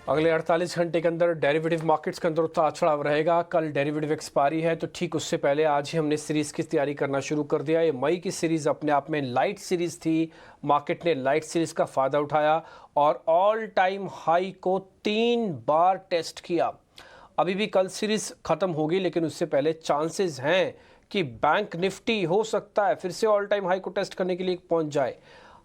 अगले 48 घंटे के अंदर डेरिवेटिव मार्केट्स के अंदर उतार चढ़ाव रहेगा। कल डेरिवेटिव एक्सपायरी है, तो ठीक उससे पहले आज ही हमने सीरीज की तैयारी करना शुरू कर दिया। ये मई की सीरीज अपने आप में लाइट सीरीज थी। मार्केट ने लाइट सीरीज का फायदा उठाया और ऑल टाइम हाई को 3 बार टेस्ट किया। अभी भी कल सीरीज खत्म होगी, लेकिन उससे पहले चांसेस हैं कि बैंक निफ्टी हो सकता है फिर से ऑल टाइम हाई को टेस्ट करने के लिए पहुंच जाए।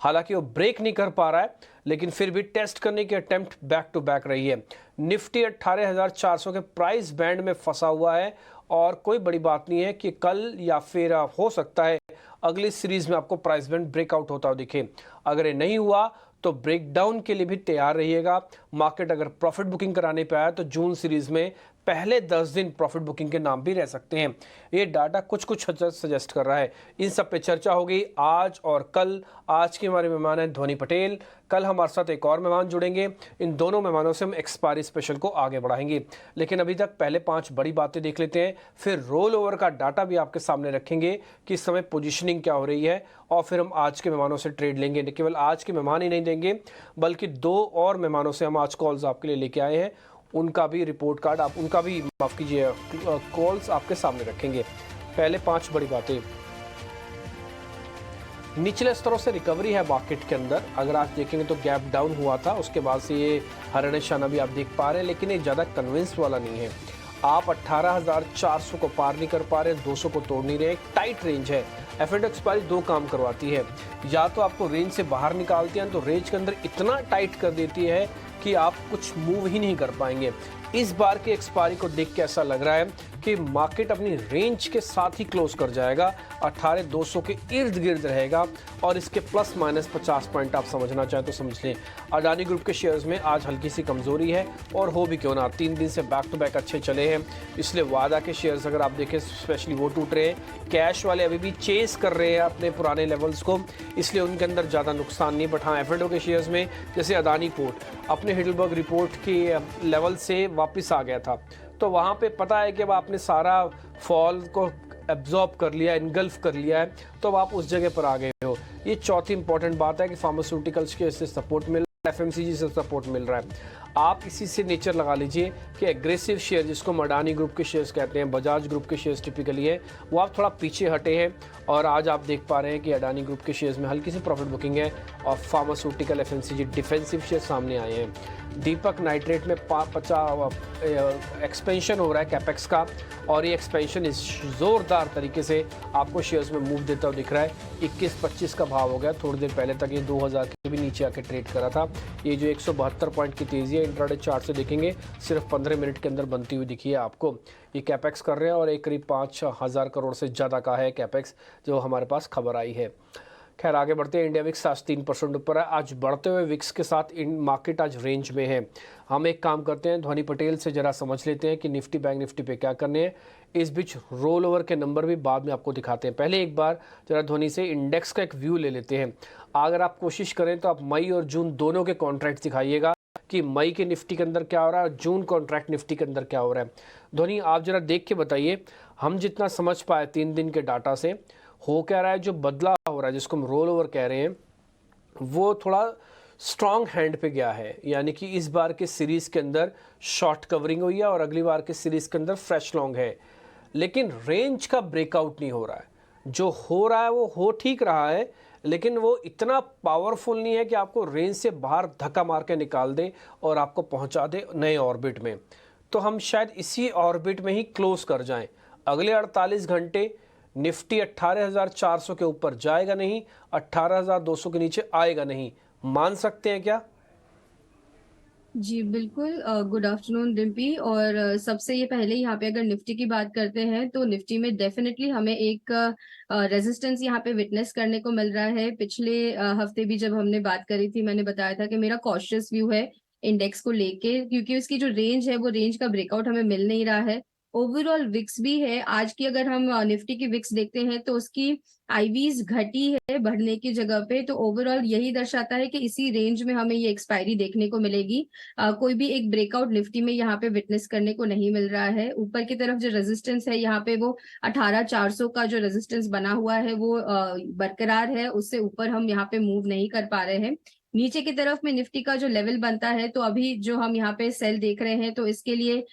हालांकि वो ब्रेक नहीं कर पा रहा है, लेकिन फिर भी टेस्ट करने की अटेम्प्ट बैक टू बैक रही है। निफ्टी 18,400 के प्राइस बैंड में फंसा हुआ है और कोई बड़ी बात नहीं है कि कल या फिर हो सकता है अगली सीरीज में आपको प्राइस बैंड ब्रेकआउट होता हुआ दिखे। अगर ये नहीं हुआ तो ब्रेकडाउन के लिए भी तैयार रहिएगा। मार्केट अगर प्रॉफिट बुकिंग कराने पे आया तो जून सीरीज में पहले 10 दिन प्रॉफिट बुकिंग के नाम भी रह सकते हैं। ये डाटा कुछ कुछ सजेस्ट कर रहा है। इन सब पे चर्चा होगी आज और कल। आज के हमारे मेहमान हैं ध्वनि पटेल। कल हमारे साथ एक और मेहमान जुड़ेंगे। इन दोनों मेहमानों से हम एक्सपायरी स्पेशल को आगे बढ़ाएंगे, लेकिन अभी तक पहले 5 बड़ी बातें देख लेते हैं, फिर रोल ओवर का डाटा भी आपके सामने रखेंगे कि इस समय पोजीशनिंग क्या हो रही है, और फिर हम आज के मेहमानों से ट्रेड लेंगे। न केवल आज के मेहमान ही नहीं देंगे, बल्कि 2 और मेहमानों से हम आज कॉल्स आपके लिए लेके आए हैं। उनका भी रिपोर्ट कार्ड आप उनका भी माफ कीजिए कॉल्स आपके सामने रखेंगे। पहले 5 बड़ी बातें। निचले स्तरों से रिकवरी है मार्केट के अंदर। अगर आप देखेंगे तो गैप डाउन हुआ था, उसके बाद से ये हरा निशाना भी आप देख पा रहे हैं, लेकिन ये ज़्यादा कन्विंस वाला नहीं है। आप 18,400 को पार नहीं कर पा रहे, 200 को तोड़ नहीं रहे। एक टाइट रेंज है। एफ एक्सपायरी 2 काम करवाती है, या तो आपको रेंज से बाहर निकालती है, तो रेंज के अंदर इतना टाइट कर देती है कि आप कुछ मूव ही नहीं कर पाएंगे। इस बार की एक्सपायरी को देख के ऐसा लग रहा है कि मार्केट अपनी रेंज के साथ ही क्लोज कर जाएगा, 18,200 के इर्द गिर्द रहेगा, और इसके प्लस माइनस 50 पॉइंट आप समझना चाहें तो समझ लें। अडानी ग्रुप के शेयर्स में आज हल्की सी कमजोरी है, और हो भी क्यों ना, 3 दिन से बैक टू बैक अच्छे चले हैं। इसलिए वादा के शेयर्स अगर आप देखें स्पेशली वो टूट रहे हैं। कैश वाले अभी भी चेस कर रहे हैं अपने पुराने लेवल्स को, इसलिए उनके अंदर ज़्यादा नुकसान नहीं। बट हाँ, एफ के शेयर्स में जैसे अडानी पोर्ट अपने हिडलबर्ग रिपोर्ट के लेवल से वापस आ गया था, तो वहाँ पे पता है कि अब आपने सारा फॉल को एब्जॉर्ब कर लिया, इनगल्फ कर लिया है, तो अब आप उस जगह पर आ गए हो। ये चौथी इंपॉर्टेंट बात है कि फार्मास्यूटिकल्स के इससे सपोर्ट मिल रहा है, एफएमसीजी से सपोर्ट मिल रहा है। आप इसी से नेचर लगा लीजिए कि एग्रेसिव शेयर, जिसको अडानी ग्रुप के शेयर्स कहते हैं, बजाज ग्रुप के शेयर्स टिपिकली है, वो आप थोड़ा पीछे हटे हैं। और आज आप देख पा रहे हैं कि अडानी ग्रुप के शेयर्स में हल्की सी प्रॉफिट बुकिंग है, और फार्मास्यूटिकल एफएमसीजी डिफेंसिव शेयर सामने आए हैं। दीपक नाइट्रेट में 50 एक्सपेंशन हो रहा है कैपेक्स का, और ये एक्सपेंशन इस ज़ोरदार तरीके से आपको शेयर्स में मूव देता हुआ दिख रहा है। 21-25 का भाव हो गया। थोड़ी देर पहले तक ये 2000 के भी नीचे आके ट्रेड करा था। ये जो 172 पॉइंट की तेज़ी है इंट्राडे चार्ट से देखेंगे, सिर्फ 15 मिनट के अंदर बनती हुई दिखी है आपको। ये कैपेक्स कर रहे हैं, और एक करीब 5,000 करोड़ से ज़्यादा का है कैपेक्स, जो हमारे पास खबर आई है। खैर आगे बढ़ते हैं। इंडिया विक्स आज 3% ऊपर है। आज बढ़ते हुए विक्स के साथ इन मार्केट आज रेंज में है। हम एक काम करते हैं, ध्वनि पटेल से जरा समझ लेते हैं कि निफ्टी बैंक निफ्टी पे क्या करने हैं। इस बीच रोल ओवर के नंबर भी बाद में आपको दिखाते हैं। पहले एक बार जरा ध्वनि से इंडेक्स का एक व्यू ले लेते हैं। अगर आप कोशिश करें तो आप मई और जून दोनों के कॉन्ट्रैक्ट दिखाइएगा कि मई के निफ्टी के अंदर क्या हो रहा है, जून कॉन्ट्रैक्ट निफ्टी के अंदर क्या हो रहा है। ध्वनि आप जरा देख के बताइए, हम जितना समझ पाए 3 दिन के डाटा से, हो क्या रहा है, जो बदला हो रहा है जिसको हम रोल ओवर कह रहे हैं, वो थोड़ा स्ट्रॉन्ग हैंड पे गया है। यानी कि इस बार के सीरीज के अंदर शॉर्ट कवरिंग हुई है, और अगली बार के सीरीज के अंदर फ्रेश लॉन्ग है, लेकिन रेंज का ब्रेकआउट नहीं हो रहा है। जो हो रहा है वो हो ठीक रहा है, लेकिन वो इतना पावरफुल नहीं है कि आपको रेंज से बाहर धक्का मार के निकाल दे और आपको पहुंचा दे नए ऑर्बिट में। तो हम शायद इसी ऑर्बिट में ही क्लोज कर जाएं। अगले 48 घंटे निफ्टी 18,400 के ऊपर जाएगा नहीं, 18,200 के नीचे आएगा नहीं। मान सकते हैं क्या? जी बिल्कुल। Good afternoon Dimpy. और सबसे ये पहले यहाँ पे अगर निफ्टी की बात करते हैं तो निफ्टी में डेफिनेटली हमें एक रेजिस्टेंस यहाँ पे विटनेस करने को मिल रहा है। पिछले हफ्ते भी जब हमने बात करी थी, मैंने बताया था कि मेरा कॉशियस व्यू है इंडेक्स को लेके, क्योंकि उसकी जो रेंज है वो रेंज का ब्रेकआउट हमें मिल नहीं रहा है। ओवरऑल विक्स भी है। आज की अगर हम निफ्टी की विक्स देखते हैं तो उसकी आईवीज घटी है बढ़ने की जगह पे, तो ओवरऑल यही दर्शाता है कि इसी रेंज में हमें ये एक्सपायरी देखने को मिलेगी। कोई भी एक ब्रेकआउट निफ्टी में यहाँ पे विटनेस करने को नहीं मिल रहा है। ऊपर की तरफ जो रेजिस्टेंस है यहाँ पे वो 18,400 का जो रेजिस्टेंस बना हुआ है वो बरकरार है, उससे ऊपर हम यहाँ पे मूव नहीं कर पा रहे हैं। नीचे की तरफ में निफ्टी का जो लेवल बनता है, तो अभी जो हम यहाँ पे सेल देख रहे हैं, तो इसके लिए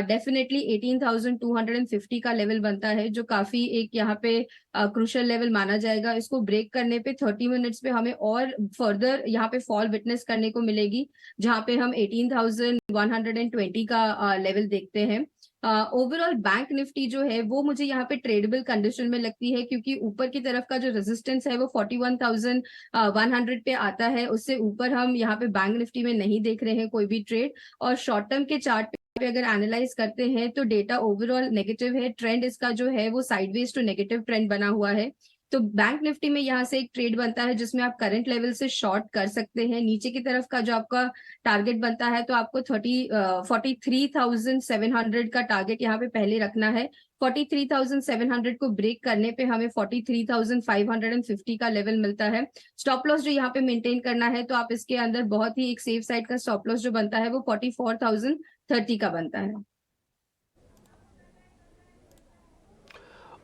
डेफिनेटली 18,250 का लेवल बनता है, जो काफी एक यहाँ पे क्रूशियल लेवल माना जाएगा। इसको ब्रेक करने पे 30 मिनट्स पे हमें और फर्दर यहाँ पे फॉल विटनेस करने को मिलेगी, जहाँ पे हम 18,120 का लेवल देखते हैं। ओवरऑल बैंक निफ्टी जो है वो मुझे यहाँ पे ट्रेडेबल कंडीशन में लगती है, क्योंकि ऊपर की तरफ का जो रेजिस्टेंस है वो 41,100 पे आता है। उससे ऊपर हम यहाँ पे बैंक निफ्टी में नहीं देख रहे हैं कोई भी ट्रेड। और शॉर्ट टर्म के चार्ट पे अगर एनालाइज करते हैं तो डेटा ओवरऑल नेगेटिव है, ट्रेंड इसका जो है वो साइडवेज टू नेगेटिव ट्रेंड बना हुआ है। तो बैंक निफ्टी में यहाँ से एक ट्रेड बनता है जिसमें आप करंट लेवल से शॉर्ट कर सकते हैं। नीचे की तरफ का जो आपका टारगेट बनता है, तो आपको 43,700 का टारगेट यहाँ पे पहले रखना है। 43,700 को ब्रेक करने पे हमें 43,550 का लेवल मिलता है। स्टॉप लॉस जो यहाँ पे मेंटेन करना है, तो आप इसके अंदर बहुत ही एक सेफ साइड का स्टॉप लॉस जो बनता है वो 44,030 का बनता है।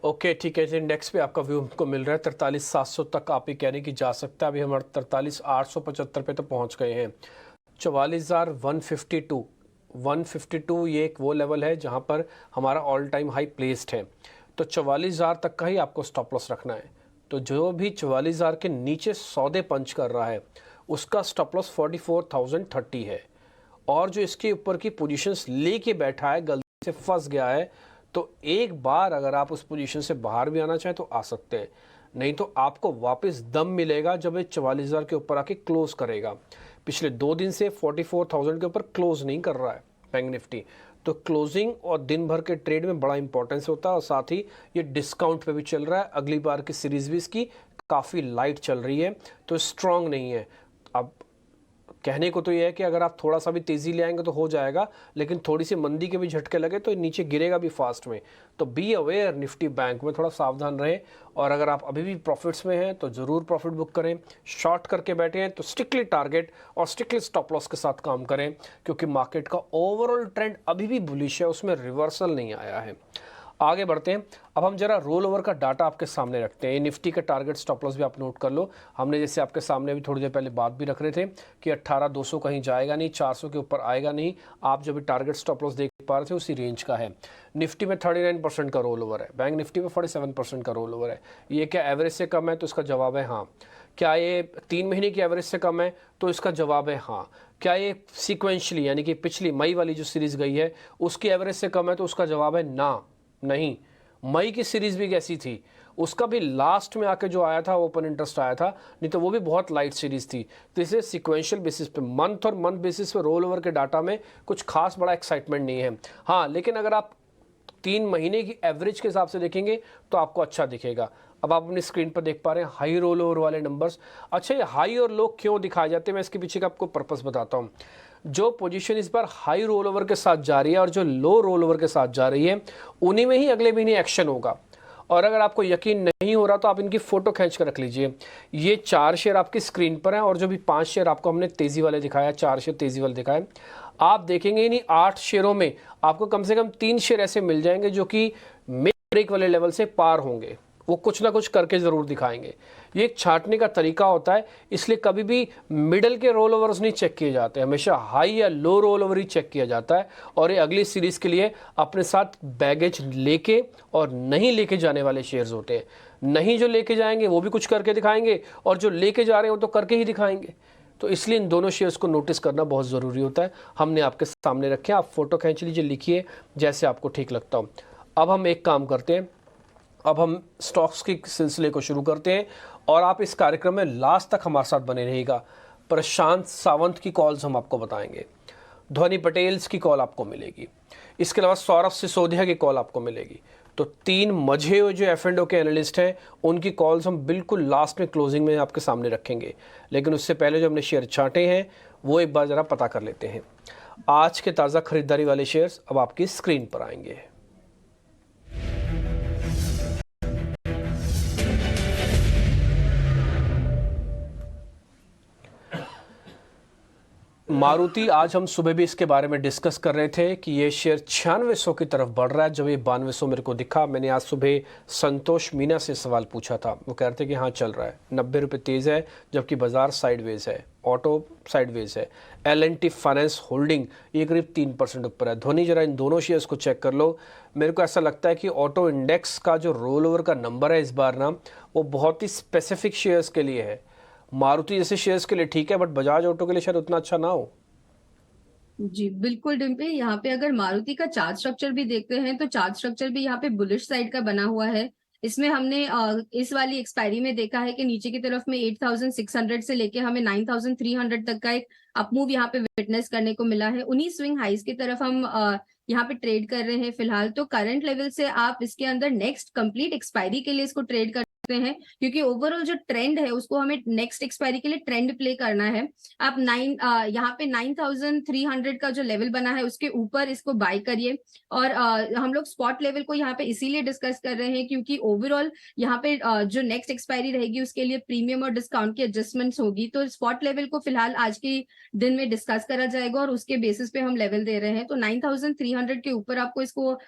ओके ठीक है, इंडेक्स पे आपका व्यू हमको मिल रहा है 43,700 तक आप ही कहने की जा सकता है। अभी हमारे 43,875 पे तो पहुंच गए हैं। 44,152 ये एक वो लेवल है जहां पर हमारा ऑल टाइम हाई प्लेस्ड है। तो 44,000 तक का ही आपको स्टॉप लॉस रखना है। तो जो भी 44,000 के नीचे सौदे पंच कर रहा है उसका स्टॉप लॉस 44,030 है। और जो इसके ऊपर की पोजीशंस लेके बैठा है, गलती से फंस गया है, तो एक बार अगर आप उस पोजीशन से बाहर भी आना चाहें तो आ सकते हैं, नहीं तो आपको वापस दम मिलेगा जब ये 44,000 के ऊपर आके क्लोज करेगा। पिछले 2 दिन से 44,000 के ऊपर क्लोज नहीं कर रहा है बैंक निफ्टी। तो क्लोजिंग और दिन भर के ट्रेड में बड़ा इंपॉर्टेंस होता है। और साथ ही ये डिस्काउंट पे भी चल रहा है। अगली बार की सीरीज भी इसकी काफ़ी लाइट चल रही है, तो स्ट्रांग नहीं है। अब कहने को तो ये है कि अगर आप थोड़ा सा भी तेज़ी ले आएंगे तो हो जाएगा, लेकिन थोड़ी सी मंदी के भी झटके लगे तो नीचे गिरेगा भी फास्ट में। तो बी अवेयर, निफ्टी बैंक में थोड़ा सावधान रहें। और अगर आप अभी भी प्रॉफिट्स में हैं तो ज़रूर प्रॉफिट बुक करें। शॉर्ट करके बैठे हैं तो स्ट्रिक्टली टारगेट और स्ट्रिक्टली स्टॉप लॉस के साथ काम करें, क्योंकि मार्केट का ओवरऑल ट्रेंड अभी भी बुलिश है, उसमें रिवर्सल नहीं आया है। आगे बढ़ते हैं। अब हम जरा रोल ओवर का डाटा आपके सामने रखते हैं। निफ्टी का टारगेट स्टॉप लॉस भी आप नोट कर लो। हमने जैसे आपके सामने अभी थोड़ी देर पहले बात भी रख रहे थे कि 18,200 कहीं जाएगा नहीं, 400 के ऊपर आएगा नहीं। आप जो भी टारगेट स्टॉप लॉस देख पा रहे थे उसी रेंज का है। निफ्टी में 39% का रोल ओवर है, बैंक निफ्टी में 47% का रोल ओवर है। ये क्या एवरेज से कम है? तो इसका जवाब है हाँ। क्या ये 3 महीने की एवरेज से कम है? तो इसका जवाब है हाँ। क्या ये सीक्वेंशली यानी कि पिछली मई वाली जो सीरीज गई है उसकी एवरेज से कम है? तो उसका जवाब है ना, नहीं। मई की सीरीज भी कैसी थी, उसका भी लास्ट में आके जो आया था ओपन इंटरेस्ट आया था, नहीं तो वो भी बहुत लाइट सीरीज थी। तो इसे सिक्वेंशियल बेसिस पे, मंथ और मंथ बेसिस पे रोल ओवर के डाटा में कुछ खास बड़ा एक्साइटमेंट नहीं है। हाँ, लेकिन अगर आप 3 महीने की एवरेज के हिसाब से देखेंगे तो आपको अच्छा दिखेगा। अब आप अपनी स्क्रीन पर देख पा रहे हैं हाई रोल ओवर वाले नंबर्स। अच्छा, ये हाई और लो क्यों दिखाए जाते हैं, मैं इसके पीछे का आपको पर्पस बताता हूँ। जो पोजीशन इस बार हाई रोल ओवर के साथ जा रही है और जो लो रोल ओवर के साथ जा रही है, उन्हीं में ही अगले महीने एक्शन होगा। और अगर आपको यकीन नहीं हो रहा तो आप इनकी फोटो खींच कर रख लीजिए। ये 4 शेयर आपकी स्क्रीन पर हैं और जो भी 5 शेयर आपको हमने तेजी वाले दिखाया, 4 शेयर तेजी वाले दिखाए, आप देखेंगे इन्हीं 8 शेयरों में आपको कम से कम 3 शेयर ऐसे मिल जाएंगे जो कि मिड ब्रेक वाले लेवल से पार होंगे। वो कुछ ना कुछ करके ज़रूर दिखाएंगे। ये एक छांटने का तरीका होता है, इसलिए कभी भी मिडल के रोल ओवर्स नहीं चेक किए जाते, हमेशा हाई या लो रोल ओवर ही चेक किया जाता है। और ये अगली सीरीज़ के लिए अपने साथ बैगेज लेके और नहीं लेके जाने वाले शेयर्स होते हैं। नहीं जो लेके जाएंगे वो भी कुछ करके दिखाएंगे, और जो लेके जा रहे हैं वो तो करके ही दिखाएंगे। तो इसलिए इन दोनों शेयर्स को नोटिस करना बहुत ज़रूरी होता है। हमने आपके सामने रखे, आप फोटो खींच लीजिए, लिखिए जैसे आपको ठीक लगता हो। अब हम एक काम करते हैं, अब हम स्टॉक्स के सिलसिले को शुरू करते हैं और आप इस कार्यक्रम में लास्ट तक हमारे साथ बने रहिएगा। प्रशांत सावंत की कॉल्स हम आपको बताएंगे, ध्वनि पटेल्स की कॉल आपको मिलेगी, इसके अलावा सौरभ सिसोदिया की कॉल आपको मिलेगी। तो 3 मजे हुए जो F&O के एनालिस्ट हैं उनकी कॉल्स हम बिल्कुल लास्ट में क्लोजिंग में आपके सामने रखेंगे। लेकिन उससे पहले जो हमने शेयर छांटे हैं वो एक बार ज़रा पता कर लेते हैं। आज के ताज़ा खरीदारी वाले शेयर्स अब आपकी स्क्रीन पर आएंगे। मारुति, आज हम सुबह भी इसके बारे में डिस्कस कर रहे थे कि ये शेयर 9600 की तरफ बढ़ रहा है। जब ये 9200 मेरे को दिखा, मैंने आज सुबह संतोष मीना से सवाल पूछा था। वो कह रहे थे कि हाँ चल रहा है, 90 रुपये तेज़ है, जबकि बाजार साइडवेज है, ऑटो साइडवेज है। L&T फाइनेंस होल्डिंग ये करीब 3% ऊपर है। धोनी, जरा इन दोनों शेयर्स को चेक कर लो। मेरे को ऐसा लगता है कि ऑटो इंडेक्स का जो रोल ओवर का नंबर है इस बार ना, वो बहुत ही स्पेसिफिक शेयर्स के लिए है। मारुति जैसे शेयर्स के लिए ठीक है, बट बजाज ऑटो के लिए शायद उतना अच्छा ना हो। जी बिल्कुल डिम्पी, यहाँ पे अगर मारुति का चार्ट स्ट्रक्चर भी देखते हैं तो चार्ट स्ट्रक्चर भी यहाँ पे बुलिश साइड का बना हुआ है। इसमें हमने इस वाली एक्सपायरी में देखा है कि नीचे की तरफ में 8600 से लेके हमें 9300 तक का एक अपमूव यहाँ पे विटनेस करने को मिला है। उन्हीं स्विंग हाइज की तरफ हम यहाँ पे ट्रेड कर रहे हैं फिलहाल। तो करंट लेवल से आप इसके अंदर नेक्स्ट कंप्लीट एक्सपायरी के लिए इसको ट्रेड करते हैं, क्योंकि ओवरऑल जो ट्रेंड है उसको हमें नेक्स्ट एक्सपायरी के लिए ट्रेंड प्ले करना है। आप यहाँ पे 9300 का जो लेवल बना है उसके ऊपर इसको बाय करिए। और हम लोग स्पॉट लेवल को यहाँ पे इसीलिए डिस्कस कर रहे हैं क्योंकि ओवरऑल यहाँ पे जो नेक्स्ट एक्सपायरी रहेगी उसके लिए प्रीमियम और डिस्काउंट की एडजस्टमेंट्स होगी। तो स्पॉट लेवल को फिलहाल आज के दिन में डिस्कस करा जाएगा और उसके बेसिस पे हम लेवल दे रहे हैं। तो 9300 के ऊपर आपको इसको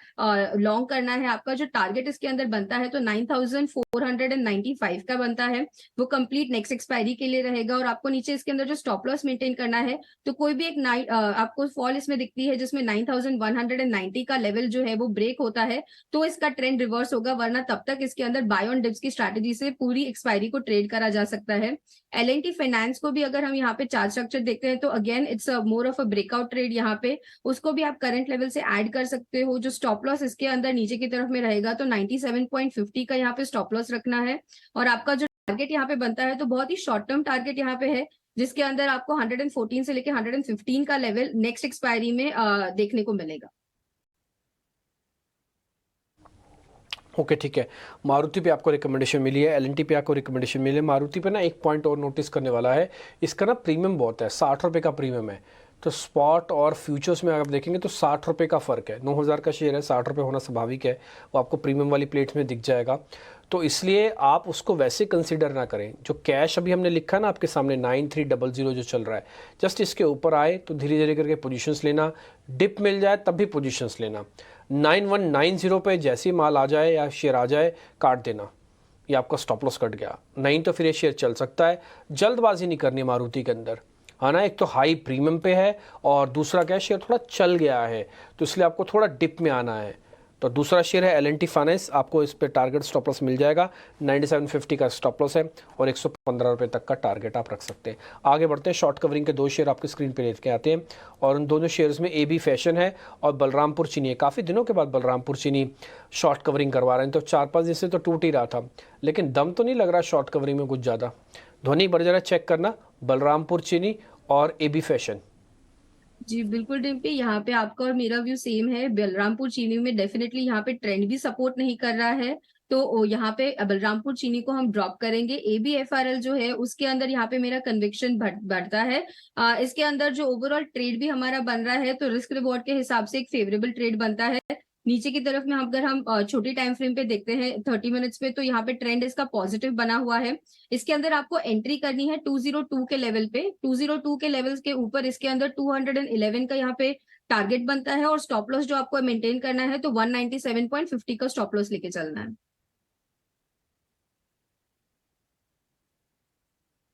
लॉन्ग करना है। आपका जो टारगेट इसके अंदर बनता है तो 9495 का बनता है, वो कंप्लीट नेक्स्ट एक्सपायरी के लिए रहेगा। और आपको नीचे इसके अंदर जो स्टॉप लॉस मेंटेन करना है, तो कोई भी एक आपको फॉल इसमें दिखती है जिसमें 9190 का लेवल जो है वो ब्रेक होता है तो इसका ट्रेंड रिवर्स होगा, वरना तब तक इसके अंदर बाय ऑन डिप्स की स्ट्रैटेजी से पूरी एक्सपायरी को ट्रेड करा जा सकता है। L&T फाइनेंस को भी अगर हम यहाँ पे चार्ट स्ट्रक्चर देखते हैं तो again it's more of a breakout trade. यहाँ पे उसको भी आप करंट लेवल से ऐड कर सकते हो। जो स्टॉप लॉस इसके अंदर नीचे की तरफ में रहेगा तो 97.50 का यहाँ पे स्टॉप लॉस रखना है। और आपका जो टारगेट यहाँ पे बनता है तो बहुत ही शॉर्ट टर्म टारगेट यहाँ पे है, जिसके अंदर आपको 114 से लेके 115 का लेवल नेक्स्ट एक्सपायरी में देखने को मिलेगा। ओके ठीक है, मारुति पे आपको रिकमेंडेशन मिली है, L&T पे आपको रिकमेंडेशन मिली है। मारुति पे ना एक पॉइंट और नोटिस करने वाला है, इसका ना प्रीमियम बहुत है, 60 रुपये का प्रीमियम है। तो स्पॉट और फ्यूचर्स में अगर आप देखेंगे तो 60 रुपये का फ़र्क है। 9000 का शेयर है, 60 रुपये होना स्वाभाविक है, वो आपको प्रीमियम वाली प्लेट्स में दिख जाएगा। तो इसलिए आप उसको वैसे कंसिडर ना करें। जो कैश अभी हमने लिखा ना आपके सामने 9300 जो चल रहा है, जस्ट इसके ऊपर आए तो धीरे धीरे करके पोजीशंस लेना, डिप मिल जाए तब भी पोजीशंस लेना। 9190 पे जैसे माल आ जाए या शेयर आ जाए काट देना, ये आपका स्टॉप लॉस कट गया। नहीं तो फिर ये शेयर चल सकता है। जल्दबाजी नहीं करनी मारुति के अंदर, है ना। एक तो हाई प्रीमियम पे है और दूसरा क्या, शेयर थोड़ा चल गया है तो इसलिए आपको थोड़ा डिप में आना है। तो दूसरा शेयर है L&T फाइनेंस, आपको इस पे टारगेट स्टॉप लॉस मिल जाएगा। 9750 का स्टॉप लॉस है और 115 रुपये तक का टारगेट आप रख सकते हैं। आगे बढ़ते हैं, शॉर्ट कवरिंग के दो शेयर आपकी स्क्रीन पे लेके आते हैं और उन दोनों शेयर्स में AB फैशन है और बलरामपुर चीनी है। काफ़ी दिनों के बाद बलरामपुर चीनी शॉर्ट कवरिंग करवा रहे हैं, तो 4-5 दिन से तो टूट ही रहा था, लेकिन दम तो नहीं लग रहा शॉर्ट कवरिंग में कुछ ज़्यादा। ध्वनि बढ़ जरा चेक करना, बलरामपुर चीनी और AB फैशन। जी बिल्कुल डिम्पी, यहाँ पे आपका और मेरा व्यू सेम है। बलरामपुर चीनी में डेफिनेटली यहाँ पे ट्रेंड भी सपोर्ट नहीं कर रहा है, तो यहाँ पे बलरामपुर चीनी को हम ड्रॉप करेंगे। ABFRL जो है उसके अंदर यहाँ पे मेरा कन्विक्शन बढ़ता है। इसके अंदर जो ओवरऑल ट्रेड भी हमारा बन रहा है तो रिस्क रिवॉर्ड के हिसाब से एक फेवरेबल ट्रेड बनता है। नीचे की तरफ में अगर हम छोटी टाइम फ्रेम पे देखते हैं 30 मिनट्स पे, तो यहाँ पे ट्रेंड इसका पॉजिटिव बना हुआ है। इसके अंदर आपको एंट्री करनी है 202 के लेवल पे। 202 के लेवल्स के ऊपर इसके अंदर 211 का यहाँ पे टारगेट बनता है और स्टॉप लॉस जो आपको मेंटेन करना है तो 197.50 का स्टॉप लॉस लेके चलना है।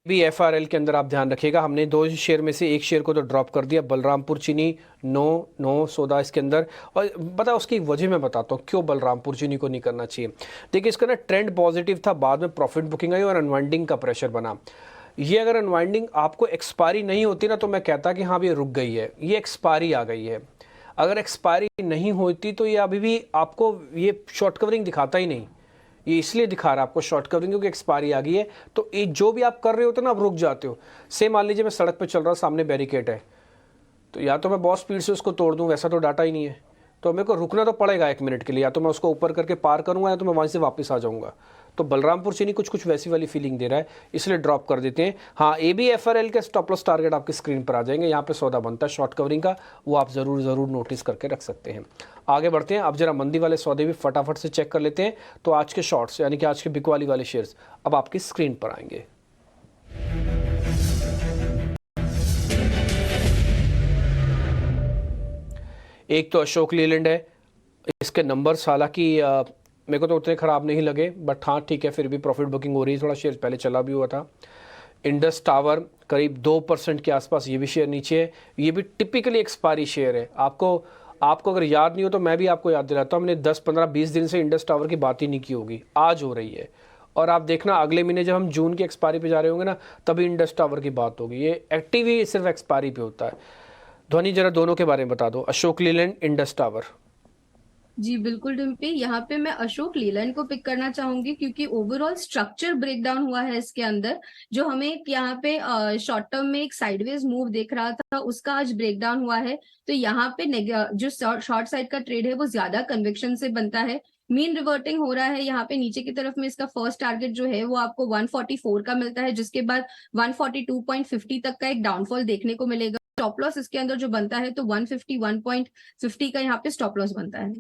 ABFRL के अंदर आप ध्यान रखिएगा, हमने दो शेयर में से एक शेयर को तो ड्रॉप कर दिया, बलरामपुर चीनी नो सौदा इसके अंदर। और बता उसकी वजह मैं बताता हूँ क्यों बलरामपुर चीनी को नहीं करना चाहिए। देखिए इसका ना ट्रेंड पॉजिटिव था, बाद में प्रॉफिट बुकिंग आई और अनवाइंडिंग का प्रेशर बना। ये अगर अनवाइंडिंग आपको एक्सपायरी नहीं होती ना तो मैं कहता कि हाँ ये रुक गई है, ये एक्सपायरी आ गई है। अगर एक्सपायरी नहीं होती तो ये अभी भी आपको ये शॉर्ट कवरिंग दिखाता ही नहीं। ये इसलिए दिखा रहा है आपको शॉर्ट कवरिंग क्योंकि एक्सपायरी आ गई है। तो ये जो भी आप कर रहे होते ना आप रुक जाते हो। सेम मान लीजिए मैं सड़क पे चल रहा हूँ, सामने बैरिकेड है, तो या तो मैं बहुत स्पीड से उसको तोड़ दूँ, वैसा तो डाटा ही नहीं है, तो मेरे को रुकना तो पड़ेगा 1 मिनट के लिए। या तो मैं उसको ऊपर करके पार करूँगा या तो मैं वहाँ से वापस आ जाऊँगा। तो बलरामपुर चीनी कुछ वैसी वाली फीलिंग दे रहा है, इसलिए ड्रॉप कर देते हैं। हाँ ABFRL के स्टॉप लॉस टारगेट आपकी स्क्रीन पर आ जाएंगे, यहाँ पे सौदा बनता है शॉर्ट कवरिंग का, वो आप ज़रूर नोटिस करके रख सकते हैं। आगे बढ़ते हैं, अब जरा मंदी वाले सौदे भी फटाफट से चेक कर लेते हैं। तो आज के शॉर्ट्स यानी कि आज के बिकवाली वाले शेयर्स अब आपकी स्क्रीन पर आएंगे। एक तो अशोक लीलैंड है, इसके नंबर्स हालांकि मेरे को तो उतने ख़राब नहीं लगे, बट हाँ ठीक है, फिर भी प्रॉफिट बुकिंग हो रही है, थोड़ा शेयर पहले चला भी हुआ था। इंडस टावर करीब 2% के आसपास, ये भी शेयर नीचे है। ये भी टिपिकली एक्सपायरी शेयर है। आपको आपको अगर याद नहीं हो तो मैं भी आपको याद दिलाता हूँ, हमने 10 15 20 दिन से इंडस टावर की बात ही नहीं की होगी, आज हो रही है। और आप देखना अगले महीने जब हम जून की एक्सपायरी पे जा रहे होंगे ना, तभी इंडस टावर की बात होगी। ये एक्टिव ही सिर्फ एक्सपायरी पे होता है। ध्वनि जरा दोनों के बारे में बता दो, अशोक लीलैंड, इंडस टावर। जी बिल्कुल डिम्पी, यहाँ पे मैं अशोक लीलैंड को पिक करना चाहूंगी क्योंकि ओवरऑल स्ट्रक्चर ब्रेकडाउन हुआ है इसके अंदर। जो हमें एक यहाँ पे शॉर्ट टर्म में एक साइडवेज मूव दिख रहा था, उसका आज ब्रेकडाउन हुआ है। तो यहाँ पे जो शॉर्ट साइड का ट्रेड है वो ज्यादा कन्विक्शन से बनता है। मीन रिवर्टिंग हो रहा है यहाँ पे नीचे की तरफ में। इसका फर्स्ट टारगेट जो है वो आपको 144 का मिलता है, जिसके बाद 142.50 तक का एक डाउनफॉल देखने को मिलेगा। स्टॉप लॉस इसके अंदर जो बनता है तो 151.50 का यहाँ पे स्टॉप लॉस बनता है।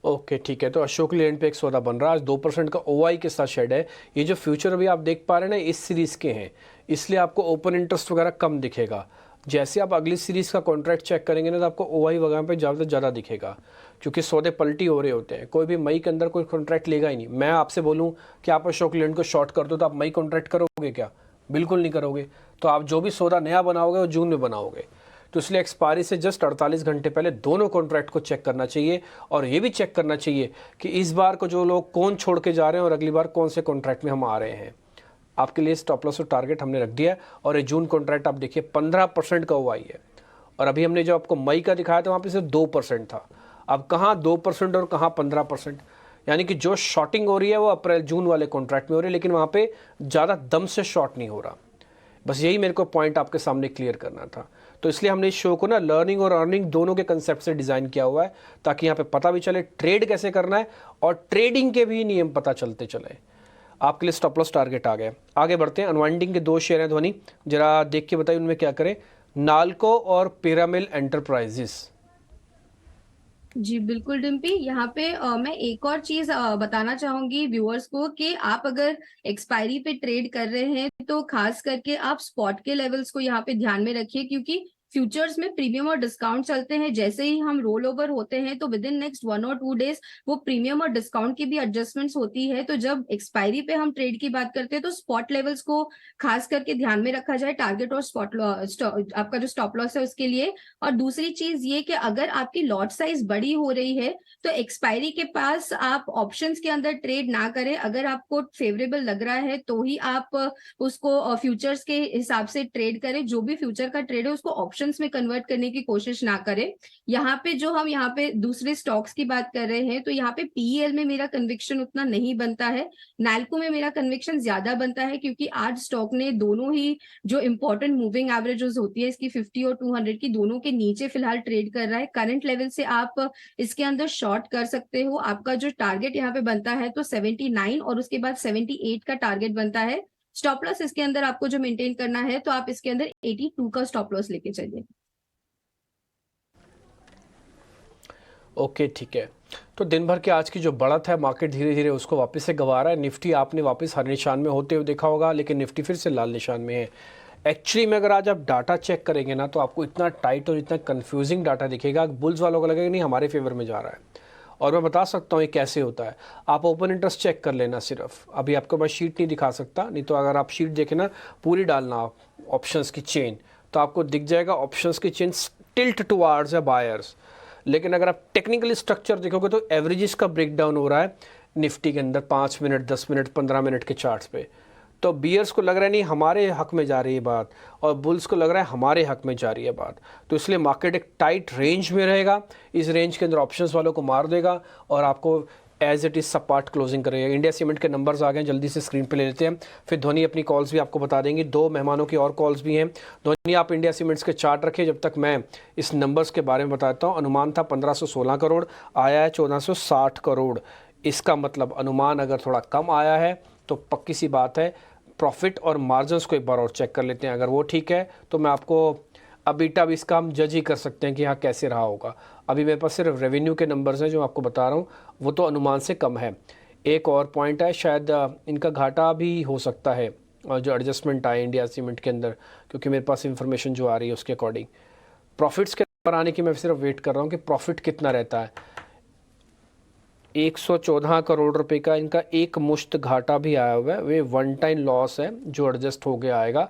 ओके ठीक है, तो अशोक लेलैंड पे एक सौदा बन रहा है आज। 2% का ओआई के साथ शेड है। ये जो फ्यूचर अभी आप देख पा रहे हैं ना, इस सीरीज़ के हैं, इसलिए आपको ओपन इंटरेस्ट वगैरह कम दिखेगा। जैसे आप अगली सीरीज़ का कॉन्ट्रैक्ट चेक करेंगे ना, तो आपको ओआई वगैरह पे ज़्यादा से ज़्यादा दिखेगा, क्योंकि सौदे पलटी हो रहे होते हैं। कोई भी मई के अंदर कोई कॉन्ट्रैक्ट लेगा ही नहीं। मैं आपसे बोलूँ कि आप अशोक लेलैंड को शॉर्ट कर दो, तो आप मई कॉन्ट्रैक्ट करोगे क्या? बिल्कुल नहीं करोगे। तो आप जो भी सौदा नया बनाओगे वो जून में बनाओगे। तो इसलिए एक्सपायरी से जस्ट 48 घंटे पहले दोनों कॉन्ट्रैक्ट को चेक करना चाहिए, और ये भी चेक करना चाहिए कि इस बार को जो लोग कौन छोड़ के जा रहे हैं और अगली बार कौन से कॉन्ट्रैक्ट में हम आ रहे हैं। आपके लिए स्टॉप लॉस और टारगेट हमने रख दिया है। और ये जून कॉन्ट्रैक्ट आप देखिए 15% का हुआ है, और अभी हमने जो आपको मई का दिखाया था वहाँ पे सिर्फ 2% था। अब कहाँ 2% और कहाँ 15%, यानी कि जो शॉर्टिंग हो रही है वो अप्रैल जून वाले कॉन्ट्रैक्ट में हो रही है, लेकिन वहाँ पे ज़्यादा दम से शॉर्ट नहीं हो रहा। बस यही मेरे को पॉइंट आपके सामने क्लियर करना था। तो इसलिए हमने इस शो को ना लर्निंग और अर्निंग दोनों के कंसेप्ट से डिज़ाइन किया हुआ है, ताकि यहाँ पे पता भी चले ट्रेड कैसे करना है, और ट्रेडिंग के भी नियम पता चलते चले। आपके लिए स्टॉप लॉस टारगेट आ गया। आगे बढ़ते हैं। अनवाइंडिंग के 2 शेयर हैं ध्वनि, जरा देख के बताइए उनमें क्या करें। नालको और पिरामिल एंटरप्राइजेस। जी बिल्कुल डिम्पी, यहाँ पे मैं एक और चीज बताना चाहूंगी व्यूअर्स को कि आप अगर एक्सपायरी पे ट्रेड कर रहे हैं तो खास करके आप स्पॉट के लेवल्स को यहाँ पे ध्यान में रखिए, क्योंकि फ्यूचर्स में प्रीमियम और डिस्काउंट चलते हैं। जैसे ही हम रोल ओवर होते हैं तो विद इन नेक्स्ट 1 और 2 डेज वो प्रीमियम और डिस्काउंट की भी एडजस्टमेंट्स होती है। तो जब एक्सपायरी पे हम ट्रेड की बात करते हैं तो स्पॉट लेवल्स को खास करके ध्यान में रखा जाए, टारगेट और स्पॉट आपका जो स्टॉप लॉस है उसके लिए। और दूसरी चीज ये कि अगर आपकी लॉट साइज बड़ी हो रही है तो एक्सपायरी के पास आप ऑप्शंस के अंदर ट्रेड ना करें। अगर आपको फेवरेबल लग रहा है तो ही आप उसको फ्यूचर्स के हिसाब से ट्रेड करें। जो भी फ्यूचर का ट्रेड है उसको ऑप्शंस में कन्वर्ट करने की कोशिश ना करें। यहाँ पे जो हम यहाँ पे दूसरे स्टॉक्स की बात कर रहे हैं तो यहाँ पे पीईएल में मेरा कन्विक्शन उतना नहीं बनता है, नैल्को में मेरा कन्विक्शन ज्यादा बनता है, क्योंकि आज स्टॉक ने दोनों ही जो इंपॉर्टेंट मूविंग एवरेजेस होती है इसकी 50 और 200 की, दोनों के नीचे फिलहाल ट्रेड कर रहा है। करंट लेवल से आप इसके अंदर शॉर्ट कर सकते हो। आपका जो टारगेट यहाँ पे बनता है तो 79 और उसके बाद 78 का टारगेट बनता है। स्टॉप लॉस इसके अंदर आपको जो मेंटेन करना है तो आप इसके अंदर 82 का स्टॉप लॉस लेके चलिए। ओके ठीक है। तो दिन भर के आज की जो बढ़त है, मार्केट धीरे धीरे उसको वापस से गंवा रहा है। निफ्टी आपने वापस हर निशान में होते हुए देखा होगा, लेकिन निफ्टी फिर से लाल निशान में है। एक्चुअली में अगर आज आप डाटा चेक करेंगे ना, तो आपको इतना टाइट और इतना कंफ्यूजिंग डाटा दिखेगा, बुल्स वालों को लगेगा नहीं हमारे फेवर में जा रहा है। और मैं बता सकता हूँ ये कैसे होता है। आप ओपन इंटरेस्ट चेक कर लेना सिर्फ, अभी आपके पास शीट नहीं दिखा सकता, नहीं तो अगर आप शीट देखें ना पूरी डालना आप ऑप्शंस की चेन, तो आपको दिख जाएगा ऑप्शंस की चेन टिल्ट टुवार्ड्स या बायर्स। लेकिन अगर आप टेक्निकली स्ट्रक्चर देखोगे तो एवरेजेस का ब्रेकडाउन हो रहा है निफ्टी के अंदर 5 मिनट, 10 मिनट, 15 मिनट के चार्ट्स पे। तो बियर्स को लग रहा है नहीं हमारे हक में जा रही है बात, और बुल्स को लग रहा है हमारे हक में जा रही है बात। तो इसलिए मार्केट एक टाइट रेंज में रहेगा। इस रेंज के अंदर ऑप्शंस वालों को मार देगा और आपको एज इट इज़ सपाट क्लोजिंग करेगा। इंडिया सीमेंट के नंबर्स आ गए, जल्दी से स्क्रीन पे ले लेते हैं, फिर धोनी अपनी कॉल्स भी आपको बता देंगे। 2 मेहमानों की और कॉल्स भी हैं। धोनी आप इंडिया सीमेंट्स के चार्ट रखिए जब तक मैं इस नंबर्स के बारे में बताता हूँ। अनुमान था 1516 करोड़, आया है 1460 करोड़। इसका मतलब अनुमान अगर थोड़ा कम आया है तो पक्की सी बात है प्रॉफिट और मार्जिन्स को एक बार और चेक कर लेते हैं। अगर वो ठीक है तो मैं आपको अबीटा भी इसका हम जज ही कर सकते हैं कि हाँ कैसे रहा होगा। अभी मेरे पास सिर्फ रेवेन्यू के नंबर्स हैं जो आपको बता रहा हूँ, वो तो अनुमान से कम है। एक और पॉइंट है, शायद इनका घाटा भी हो सकता है जो एडजस्टमेंट आए इंडिया सीमेंट के अंदर, क्योंकि मेरे पास इंफॉर्मेशन जो आ रही है उसके अकॉर्डिंग प्रॉफिट्स के नंबर आने की मैं सिर्फ वेट कर रहा हूँ कि प्रॉफिट कितना रहता है। 114 करोड़ रुपए का इनका एक मुश्त घाटा भी आया हुआ है, वे वन टाइम लॉस है जो एडजस्ट हो गया आएगा,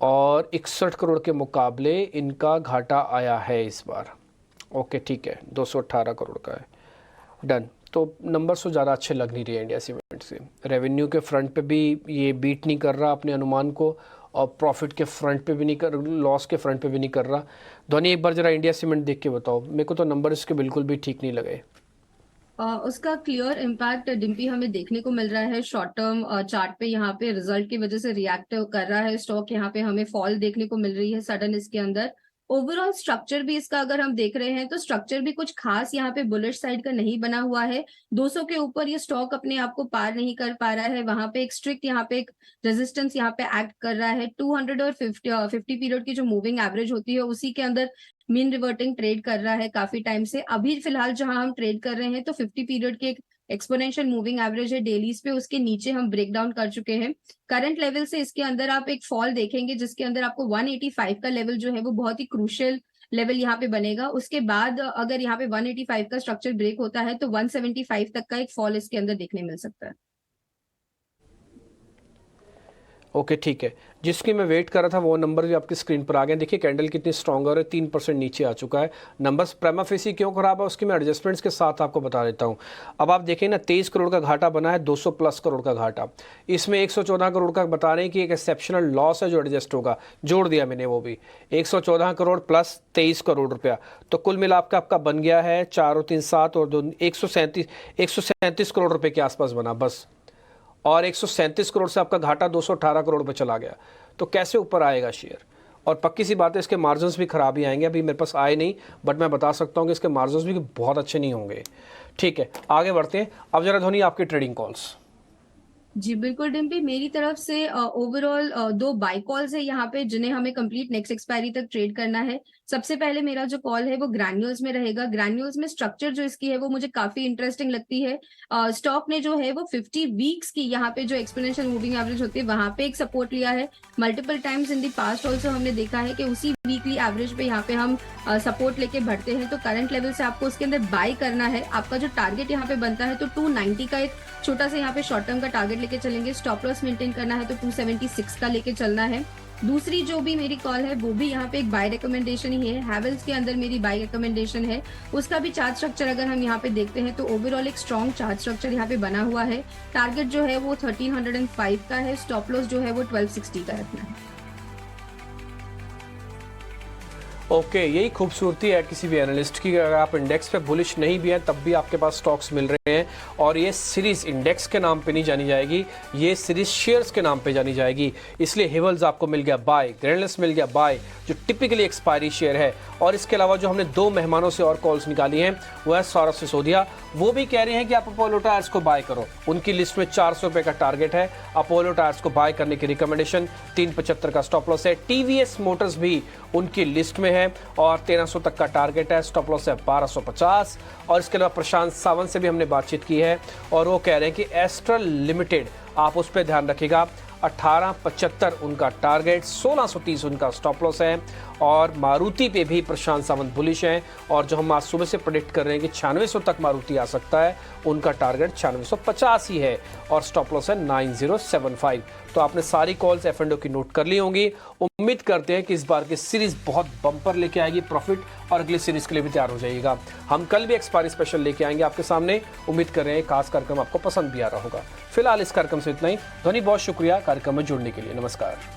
और 61 करोड़ के मुकाबले इनका घाटा आया है इस बार। ओके ठीक है, 218 करोड़ का है, डन। तो नंबर तो ज़्यादा अच्छे लग नहीं रहे इंडिया सीमेंट से। रेवेन्यू के फ्रंट पे भी ये बीट नहीं कर रहा अपने अनुमान को, और प्रॉफिट के फ्रंट पे भी नहीं कर, लॉस के फ्रंट पे भी नहीं कर रहा। धोनी एक बार ज़रा इंडिया सीमेंट देख के बताओ, मेरे को तो नंबर इसके बिल्कुल भी ठीक नहीं लगे। उसका क्लियर इम्पैक्ट डिम्पी हमें देखने को मिल रहा है शॉर्ट टर्म चार्ट पे। यहाँ पे रिजल्ट की वजह से रिएक्ट कर रहा है स्टॉक, यहाँ पे हमें फॉल देखने को मिल रही है सडन इसके अंदर। ओवरऑल स्ट्रक्चर भी इसका अगर हम देख रहे हैं तो स्ट्रक्चर भी कुछ खास यहाँ पे बुलिश साइड का नहीं बना हुआ है। 200 के ऊपर ये स्टॉक अपने आप को पार नहीं कर पा रहा है, वहां पे एक स्ट्रिक्ट यहाँ पे एक रेजिस्टेंस यहाँ पे एक्ट कर रहा है। 200 और 50 पीरियड की जो मूविंग एवरेज होती है उसी के अंदर मीन रिवर्टिंग ट्रेड कर रहा है काफी टाइम से। अभी फिलहाल जहां हम ट्रेड कर रहे हैं तो 50 पीरियड के एक एक्सपोनेंशियल मूविंग एवरेज है डेलीज पे, उसके नीचे हम ब्रेक डाउन कर चुके हैं। करंट लेवल से इसके अंदर आप एक फॉल देखेंगे जिसके अंदर आपको 185 का लेवल जो है वो बहुत ही क्रूशियल लेवल यहाँ पे बनेगा। उसके बाद अगर यहाँ पे 185 का स्ट्रक्चर ब्रेक होता है तो 175 तक का एक फॉल इसके अंदर देखने मिल सकता है। ओके ठीक है, जिसकी मैं वेट कर रहा था वो नंबर भी आपकी स्क्रीन पर आ गए। देखिए कैंडल कितनी स्ट्रॉन्गर है, 3% नीचे आ चुका है। नंबर्स प्रेमा फेसी क्यों खराब है उसकी मैं एडजस्टमेंट्स के साथ आपको बता देता हूँ। अब आप देखें ना, 23 करोड़ का घाटा बना है, 200 प्लस करोड़ का घाटा, इसमें 114 करोड़ का बता रहे हैं कि एक एक्सेप्शनल लॉस है जो एडजस्ट होगा, जोड़ दिया मैंने वो भी, 114 करोड़ प्लस 23 करोड़ रुपया, तो कुल मिला के आपका बन गया है 4 और 3 7 और 2 137 करोड़ रुपए के आसपास बना बस। और 137 करोड़ से आपका घाटा 218 करोड़ पे चला गया, तो कैसे ऊपर आएगा शेयर। और पक्की सी बात है इसके मार्जिन्स भी खराब ही आएंगे, अभी मेरे पास आए नहीं बट मैं बता सकता हूँ कि इसके मार्जिन्स भी बहुत अच्छे नहीं होंगे। ठीक है आगे बढ़ते हैं। अब जरा धोनी आपकी ट्रेडिंग कॉल्स। जी बिल्कुल डिम्पी, मेरी तरफ से ओवरऑल 2 बाय कॉल्स है यहाँ पे जिन्हें हमें कंप्लीट नेक्स्ट एक्सपायरी तक ट्रेड करना है। सबसे पहले मेरा जो कॉल है वो ग्रैन्यूल्स में रहेगा। ग्रैन्यूल्स में स्ट्रक्चर जो इसकी है वो मुझे काफी इंटरेस्टिंग लगती है। स्टॉक ने जो है वो 50 वीक्स की यहाँ पे जो एक्सपोनेंशियल मूविंग एवरेज होती है वहां पे एक सपोर्ट लिया है। Multiple times in the past also हमने देखा है कि उसी वीकली एवरेज पे यहाँ पे हम सपोर्ट लेके बढ़ते हैं। तो करंट लेवल से आपको उसके अंदर बाय करना है। आपका जो टारगेट यहाँ पे बनता है तो 290 का एक छोटा सा यहाँ पे शॉर्ट टर्म का टारगेट लेके चलेंगे। स्टॉप लॉस मेंटेन करना है तो 276 का लेके चलना है। दूसरी जो भी मेरी कॉल है वो भी यहाँ पे एक बाय रिकमेंडेशन ही है। हैवेल्स के अंदर मेरी बाय रिकमेंडेशन है। उसका भी चार्ट स्ट्रक्चर अगर हम यहाँ पे देखते हैं तो ओवरऑल एक स्ट्रॉन्ग चार्ट स्ट्रक्चर यहाँ पे बना हुआ है। टारगेट जो है वो 1305 का है। स्टॉप लॉस जो है वो 1260 का रखना है। ओके यही खूबसूरती है किसी भी एनालिस्ट की, अगर आप इंडेक्स पे बुलिश नहीं भी हैं तब भी आपके पास स्टॉक्स मिल रहे हैं। और ये सीरीज इंडेक्स के नाम पे नहीं जानी जाएगी, ये सीरीज शेयर्स के नाम पे जानी जाएगी। इसलिए हेवल्स आपको मिल गया बाय, ग्रेनलेस मिल गया बाय, जो टिपिकली एक्सपायरी शेयर है। और इसके अलावा जो हमने 2 मेहमानों से और कॉल्स निकाली हैं वो है सौरभ सिसोदिया, वो भी कह रहे हैं कि आप अपोलो टायर्स को बाय करो। उनकी लिस्ट में 400 रुपये का टारगेट है, अपोलो टायर्स को बाय करने की रिकमेंडेशन, 375 का स्टॉप लॉस है। टीवीएस मोटर्स भी उनकी लिस्ट में है और 1300 तक का टारगेट है, स्टॉप लॉस है 1250। और इसके अलावा प्रशांत सावंत से भी हमने बातचीत की है और वो कह रहे हैं कि एस्ट्रल लिमिटेड आप उस पर ध्यान रखिएगा, 1875 उनका टारगेट, 1630 उनका स्टॉप लॉस है। और मारुति पे भी प्रशांत सावंत बुलिश हैं और जो हम आज सुबह से प्रेडिक्ट कर रहे हैं कि 9600 तक मारुति आ सकता है, उनका टारगेट 9650 ही है और स्टॉप लॉस है 9075। तो आपने सारी कॉल्स F&O की नोट कर ली होंगी। उम्मीद करते हैं कि इस बार की सीरीज बहुत बम्पर लेके आएगी प्रॉफिट, और अगली सीरीज के लिए भी तैयार हो जाइएगा। हम कल भी एक्सपायरी स्पेशल लेके आएंगे आपके सामने। उम्मीद कर रहे हैं खास कार्यक्रम आपको पसंद भी आ रहा होगा। फिलहाल इस कार्यक्रम से इतना ही। धोनी बहुत शुक्रिया कार्यक्रम में जुड़ने के लिए। नमस्कार।